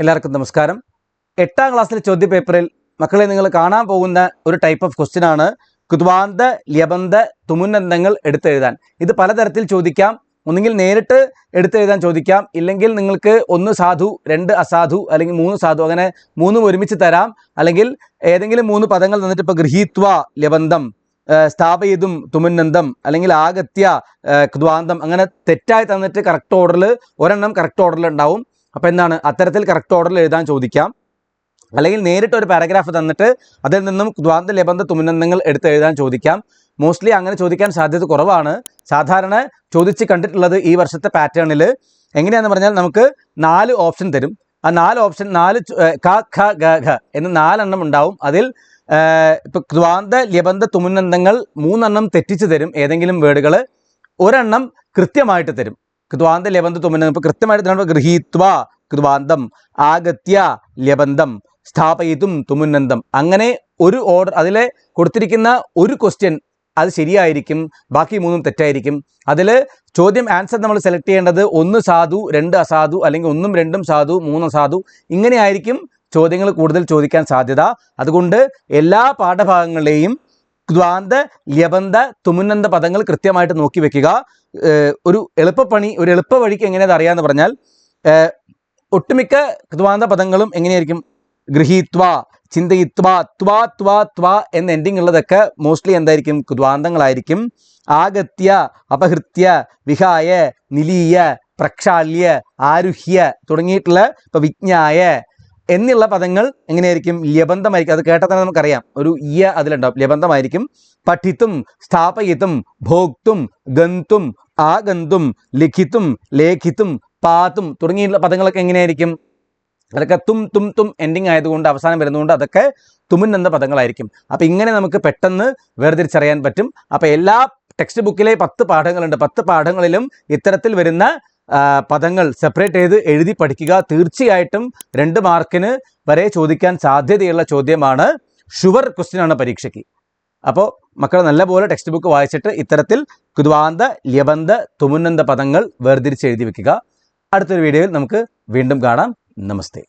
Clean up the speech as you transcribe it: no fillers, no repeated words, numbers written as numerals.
എല്ലാവർക്കും നമസ്കാരം. 8ാം ക്ലാസ്സിലെ ചോദ്യപേപ്പറിൽ മക്കളെ നിങ്ങൾ കാണാൻ പോകുന്ന ഒരു ടൈപ്പ് ഓഫ് ക്വസ്റ്റ്യൻ ആണ് കൃദ്വാന്ത ല്യബന്ധ തുമുന്നന്തങ്ങൾ എടുത്തെഴുതാൻ. ഇത് പലതരത്തിൽ ചോദിക്കാം. ഒന്നുകിൽ നേരിട്ട് എടുത്തെഴുതാൻ ചോദിക്കാം, ഇല്ലെങ്കിൽ നിങ്ങൾക്ക് 1 സാധു 2 അസാധു അല്ലെങ്കിൽ 3 സാധു, അങ്ങനെ 3 ഒരുമിച്ച് തരാം. അല്ലെങ്കിൽ ഏതെങ്കിലും 3 പദങ്ങൾ തന്നിട്ട് ഇപ്പോൾ ഗൃഹീത്വ ല്യബന്ധം, സ്ഥാപയിതും തുമുന്നന്തം, അല്ലെങ്കിൽ ആഗത്യ കൃദ്വാന്തം, അങ്ങനെ തെറ്റായി തന്നിട്ട് കറക്റ്റ് ഓർഡറിൽ ഒരെണ്ണം കറക്റ്റ് ഓർഡറിൽ ഉണ്ടാവും. അപ്പോൾ എന്താണ്, അത്തരത്തിൽ കറക്റ്റ് ഓർഡറിൽ എഴുതാൻ ചോദിക്കാം. അല്ലെങ്കിൽ നേരിട്ട് ഒരു പാരഗ്രാഫ് തന്നിട്ട് അതിൽ നിന്നും കൃദ്വാന്ത ല്യബന്ധ തുമുന്നന്തങ്ങൾ എടുത്ത് എഴുതാൻ ചോദിക്കാം. മോസ്റ്റ്ലി അങ്ങനെ ചോദിക്കാൻ സാധ്യത കുറവാണ്. സാധാരണ ചോദിച്ച് കണ്ടിട്ടുള്ളത് ഈ വർഷത്തെ പാറ്റേണിൽ എങ്ങനെയാണെന്ന് പറഞ്ഞാൽ നമുക്ക് 4 ഓപ്ഷൻ തരും. ആ 4 ഓപ്ഷൻ 4 ക ഖ ഗ ഘ എന്ന് 4 എണ്ണം ഉണ്ടാവും. അതിൽ ഇപ്പോൾ കൃദ്വാന്ത ല്യബന്ധ തുമുന്നന്തങ്ങൾ 3 എണ്ണം തെറ്റിച്ച് തരും, ഏതെങ്കിലും വേർഡുകൾ. ഒരെണ്ണം കൃത്യമായിട്ട് തരും. കൃദ്വാന്ത ല്യബന്ധ തുമുന്നന്തം ഇപ്പോൾ കൃത്യമായിട്ട് തരുമ്പോൾ ഗൃഹീത്വ കൃദ്വാന്തം, ആഗത്യ ല്യബന്ധം, സ്ഥാപയിതും തുമുന്നന്തം, അങ്ങനെ ഒരു ഓർഡർ. അതിലെ കൊടുത്തിരിക്കുന്ന ഒരു ക്വസ്റ്റ്യൻ അത് ശരിയായിരിക്കും, ബാക്കി 3 തെറ്റായിരിക്കും. അതിൽ ചോദ്യം ആൻസർ നമ്മൾ സെലക്ട് ചെയ്യേണ്ടത് 1 സാധു 2 അസാധു, അല്ലെങ്കിൽ 1ഉം 2ഉം സാധു 3 അസാധു, ഇങ്ങനെയായിരിക്കും ചോദ്യങ്ങൾ കൂടുതൽ ചോദിക്കാൻ സാധ്യത. അതുകൊണ്ട് എല്ലാ പാഠഭാഗങ്ങളിലെയും കൃദ്വാന്ത ല്യബന്ധ തുമുന്നന്ത പദങ്ങൾ കൃത്യമായിട്ട് നോക്കി വെക്കുക. ഒരു എളുപ്പ വഴിക്ക് എങ്ങനെയത് അറിയാമെന്ന് പറഞ്ഞാൽ, ഒട്ടുമിക്ക കൃദ്വാന്ത പദങ്ങളും എങ്ങനെയായിരിക്കും, ഗൃഹീത്വ, ചിന്തയിത്വ, ത്വാ ത്വാ ത്വാ എന്ന എൻഡിങ് ഉള്ളതൊക്കെ മോസ്റ്റ്ലി എന്തായിരിക്കും, കൃദ്വാന്തങ്ങളായിരിക്കും. ആഗത്യ, അപഹൃത്യ, വിഹായ, നിലീയ, പ്രക്ഷാള്യ, ആരുഹ്യ തുടങ്ങിയിട്ടുള്ള ഇപ്പോൾ വിജ്ഞായ എന്നുള്ള പദങ്ങൾ എങ്ങനെയായിരിക്കും, ല്യബന്ധമായിരിക്കും. അത് കേട്ടാൽ തന്നെ നമുക്കറിയാം, ഒരു ഇയ അതിലുണ്ടാവും, ല്യബന്ധമായിരിക്കും. പഠിത്തും, സ്ഥാപയിത്തും, ഭോക്തും, ഗന്തും, ആഗന്തും, ലിഖിത്തും, ലേഖിത്തും, പാത്തും തുടങ്ങിയിട്ടുള്ള പദങ്ങളൊക്കെ എങ്ങനെയായിരിക്കും, അതൊക്കെ തും എൻഡിങ് ആയതുകൊണ്ട്, അവസാനം വരുന്നതുകൊണ്ട് അതൊക്കെ തുമുന്നന്ത പദങ്ങളായിരിക്കും. അപ്പോൾ ഇങ്ങനെ നമുക്ക് പെട്ടെന്ന് വേർതിരിച്ചറിയാൻ പറ്റും. അപ്പോൾ എല്ലാ ടെക്സ്റ്റ് ബുക്കിലെ 10 പാഠങ്ങളുണ്ട്. 10 പാഠങ്ങളിലും ഇത്തരത്തിൽ വരുന്ന പദങ്ങൾ സെപ്പറേറ്റ് ചെയ്ത് എഴുതി പഠിക്കുക. തീർച്ചയായിട്ടും 2 മാർക്കിന് വരെ ചോദിക്കാൻ സാധ്യതയുള്ള ചോദ്യമാണ്. ഷുവർ ക്വസ്റ്റ്യൻ ആണ് പരീക്ഷയ്ക്ക്. അപ്പോൾ മക്കൾ നല്ലപോലെ ടെക്സ്റ്റ് ബുക്ക് വായിച്ചിട്ട് ഇത്തരത്തിൽ കൃദ്വാന്ത ല്യബന്ധ തുമുന്നന്ത പദങ്ങൾ വേർതിരിച്ച് എഴുതി വെക്കുക. അടുത്തൊരു വീഡിയോയിൽ നമുക്ക് വീണ്ടും കാണാം. നമസ്തേ.